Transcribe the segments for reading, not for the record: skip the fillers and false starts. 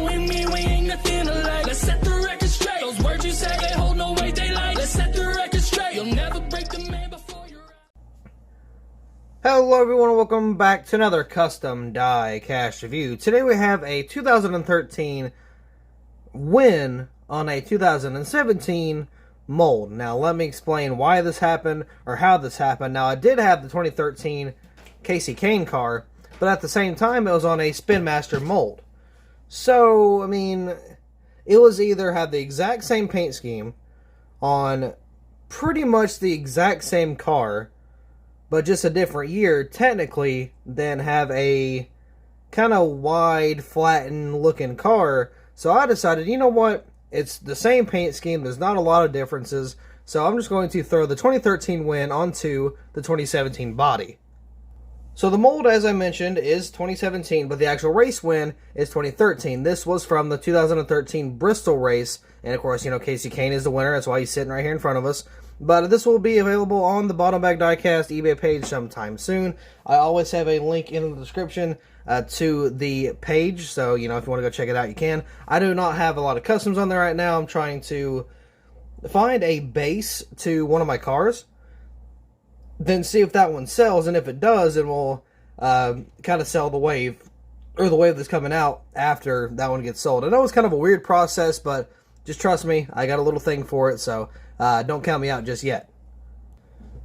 You and me, we ain't nothing alike. Let's set the record straight. Those words you say, they hold no weight, they like. Let's set the record straight. You'll never break the man before you're out. Hello everyone, welcome back to another custom die-cast review. Today we have a 2013 win on a 2017 mold. Now let me explain why this happened, or how this happened. Now I did have the 2013 Kasey Kahne car, but at the same time it was on a Spin Master mold. So, I mean, it was either had the exact same paint scheme on pretty much the exact same car, but just a different year, technically, than have a kind of wide, flattened looking car. So I decided, you know what? It's the same paint scheme. There's not a lot of differences. So I'm just going to throw the 2013 win onto the 2017 body. So the mold, as I mentioned, is 2017, but the actual race win is 2013. This was from the 2013 Bristol race. And of course, you know, Kasey Kahne is the winner. That's why he's sitting right here in front of us. But this will be available on the Bottom Bag Diecast eBay page sometime soon. I always have a link in the description to the page. So, you know, if you want to go check it out, you can. I do not have a lot of customs on there right now. I'm trying to find a base to one of my cars, then see if that one sells. And if it does, then we'll kind of sell the wave, or the wave that's coming out after that one gets sold. I know it's kind of a weird process, but just trust me, I got a little thing for it, so don't count me out just yet.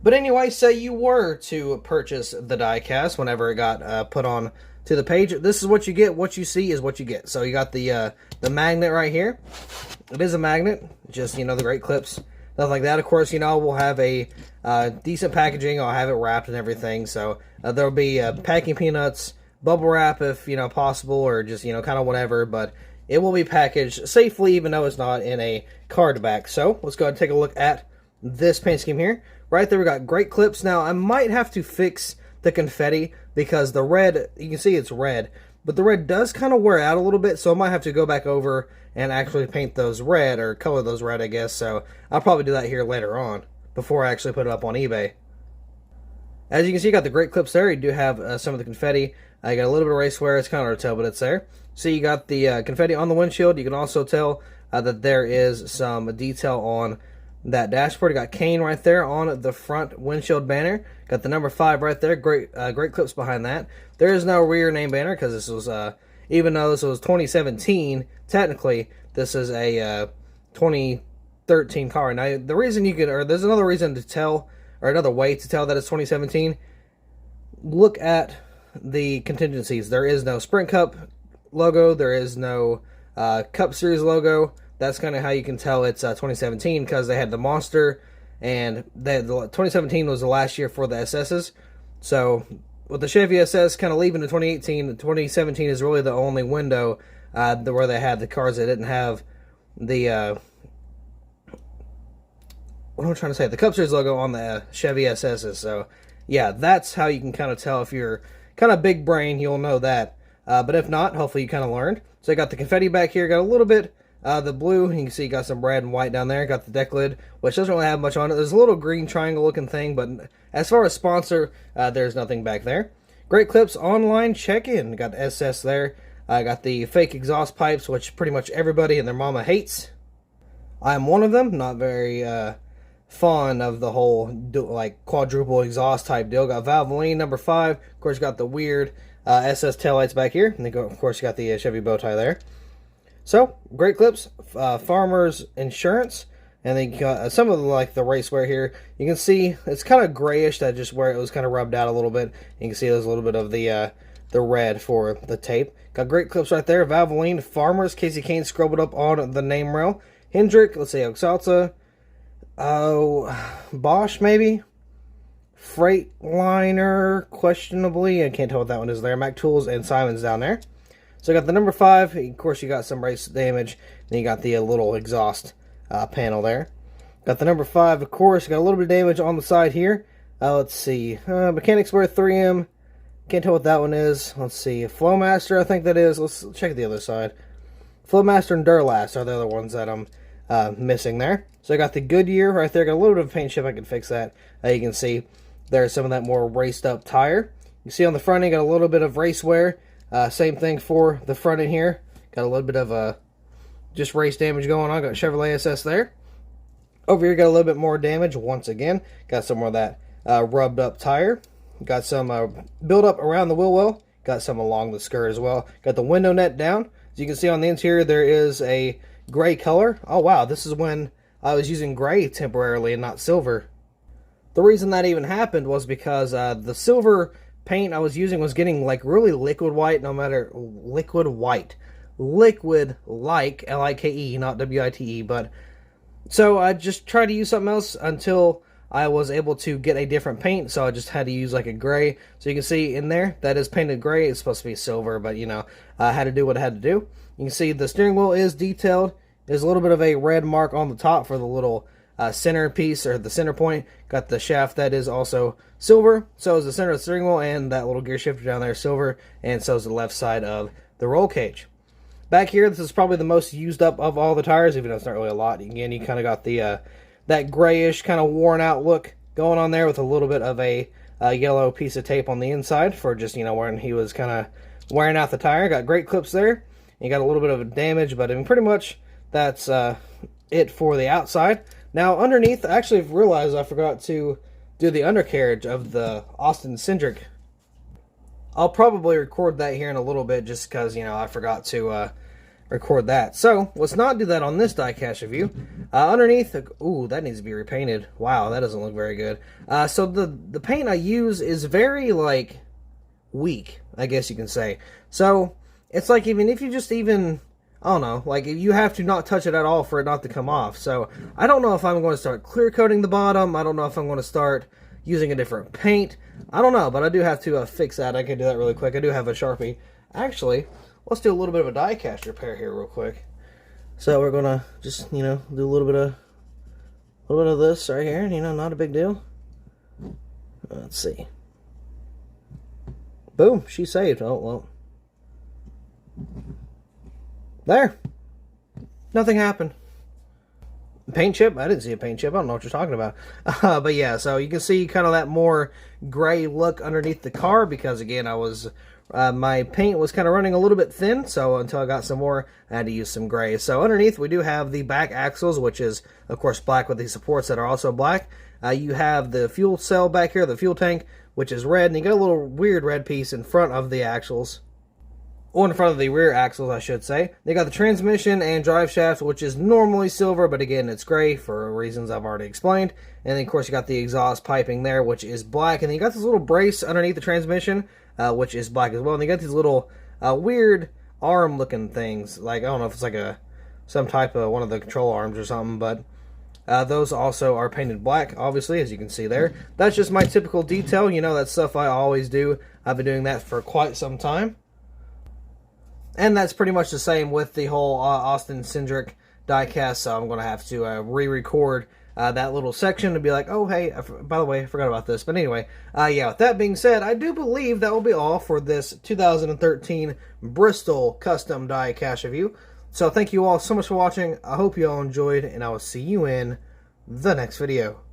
But anyway, say you were to purchase the diecast whenever it got put on to the page. This is what you get. What you see is what you get. So you got the magnet right here. It is a magnet, just, you know, the great clips, stuff like that. Of course, you know, we'll have a decent packaging. I'll have it wrapped and everything. So there'll be packing peanuts, bubble wrap if, you know, possible, or just, you know, kind of whatever. But it will be packaged safely, even though it's not in a card back. So let's go ahead and take a look at this paint scheme here. Right there, we got great clips. Now, I might have to fix the confetti because the red, you can see it's red, but the red does kind of wear out a little bit, so I might have to go back over and actually paint those red, or color those red, I guess. So I'll probably do that here later on before I actually put it up on eBay. As you can see, you got the great clips there. You do have some of the confetti. I got a little bit of race wear. It's kind of hard to tell, but it's there. So you got the confetti on the windshield. You can also tell that there is some detail on that dashboard. You got Kahne right there on the front windshield banner. Got the number 5 right there. Great clips behind that. There is no rear name banner because this was, even though this was 2017, technically this is a 2013 car. Now the reason you could, or there's another reason to tell, or another way to tell that it's 2017. Look at the contingencies. There is no Sprint Cup logo. There is no Cup Series logo. That's kind of how you can tell it's 2017, because they had the Monster, and the 2017 was the last year for the SSs. So with the Chevy SS kind of leaving in 2018, 2017 is really the only window where they had the cars that didn't have the what am I trying to say? The Cup Series logo on the Chevy SSs. So yeah, that's how you can kind of tell. If you're kind of big brain, you'll know that. But if not, hopefully you kind of learned. So I got the confetti back here. Got a little bit the blue. You can see got some red and white down there. Got the deck lid, which doesn't really have much on it. There's a little green triangle looking thing, but as far as sponsor, there's nothing back there. Great clips, online check-in. Got the SS there. I got the fake exhaust pipes, which pretty much everybody and their mama hates. I'm one of them. Not very fond of the whole like quadruple exhaust type deal. Got Valvoline number 5. Of course, got the weird SS taillights back here. And then, of course, you got the Chevy bow tie there. So, great clips. Farmers Insurance. And then you got some of the race wear here. You can see it's kind of grayish, that just where it was kind of rubbed out a little bit. You can see there's a little bit of the red for the tape. Got great clips right there. Valvoline, Farmers, Kasey Kahne scribbled up on the name rail. Hendrick, let's see, Oxalta. Bosch maybe. Freightliner, questionably. I can't tell what that one is there. Mac Tools and Simon's down there. So I got the number 5. Of course, you got some race damage. Then you got the little exhaust panel there. Got the number 5, of course. Got a little bit of damage on the side here. Let's see. Mechanics Wear 3M. Can't tell what that one is. Let's see. Flowmaster, I think that is. Let's check the other side. Flowmaster and Durlast are the other ones that I'm missing there. So I got the Goodyear right there. Got a little bit of paint chip. I can fix that. You can see there's some of that more raced up tire. You see on the front end, got a little bit of race wear. Same thing for the front end here. Got a little bit of just race damage going on. Got Chevrolet SS there. Over here, got a little bit more damage once again. Got some more of that rubbed up tire. Got some build up around the wheel well. Got some along the skirt as well. Got the window net down. As you can see on the interior, there is a gray color. Oh wow, this is when I was using gray temporarily and not silver. The reason that even happened was because the silver paint I was using was getting like really liquid white, liquid like L-I-K-E, not W-I-T-E. But so I just tried to use something else until I was able to get a different paint, so I just had to use like a gray. So you can see in there, that is painted gray. It's supposed to be silver, but you know, I had to do what I had to do. You can see the steering wheel is detailed. There's a little bit of a red mark on the top for the little center piece, or the center point. Got the shaft that is also silver. So is the center of the steering wheel, and that little gear shifter down there is silver, and so is the left side of the roll cage. Back here, this is probably the most used up of all the tires, even though it's not really a lot. Again, you kind of got the that grayish, kind of worn out look going on there with a little bit of a yellow piece of tape on the inside for just, you know, when he was kind of wearing out the tire. Got great clips there. You got a little bit of a damage, but I mean, pretty much that's it for the outside. Now, underneath, I actually realized I forgot to do the undercarriage of the Austin Cindric. I'll probably record that here in a little bit just because, you know, I forgot to record that. So, let's not do that on this diecast review. Underneath, ooh, that needs to be repainted. Wow, that doesn't look very good. So, the paint I use is very, like, weak, I guess you can say. So, it's like even if you just even... I don't know, like, you have to not touch it at all for it not to come off. So, I don't know if I'm going to start clear coating the bottom. I don't know if I'm going to start using a different paint. I don't know, but I do have to fix that. I can do that really quick. I do have a Sharpie. Actually, let's do a little bit of a die-cast repair here real quick. So, we're going to just, you know, do a little bit of this right here. You know, not a big deal. Let's see. Boom, she saved. Oh, well. There. Nothing happened. Paint chip? I didn't see a paint chip. I don't know what you're talking about. But yeah, so you can see kind of that more gray look underneath the car because, again, I was... my paint was kind of running a little bit thin, so until I got some more, I had to use some gray. So underneath, we do have the back axles, which is, of course, black with the supports that are also black. You have the fuel cell back here, the fuel tank, which is red, and you got a little weird red piece in front of the axles. Or in front of the rear axles, I should say. They got the transmission and drive shaft, which is normally silver, but again, it's gray for reasons I've already explained. And then, of course, you got the exhaust piping there, which is black. And then you got this little brace underneath the transmission, which is black as well. And you got these little weird arm-looking things. Like, I don't know if it's like some type of one of the control arms or something, but those also are painted black, obviously, as you can see there. That's just my typical detail. You know, that's stuff I always do. I've been doing that for quite some time. And that's pretty much the same with the whole Austin Cindric diecast, so I'm going to have to re-record that little section to be like, oh, hey, by the way, I forgot about this. But anyway, yeah, with that being said, I do believe that will be all for this 2013 Bristol custom diecast review. So thank you all so much for watching. I hope you all enjoyed, and I will see you in the next video.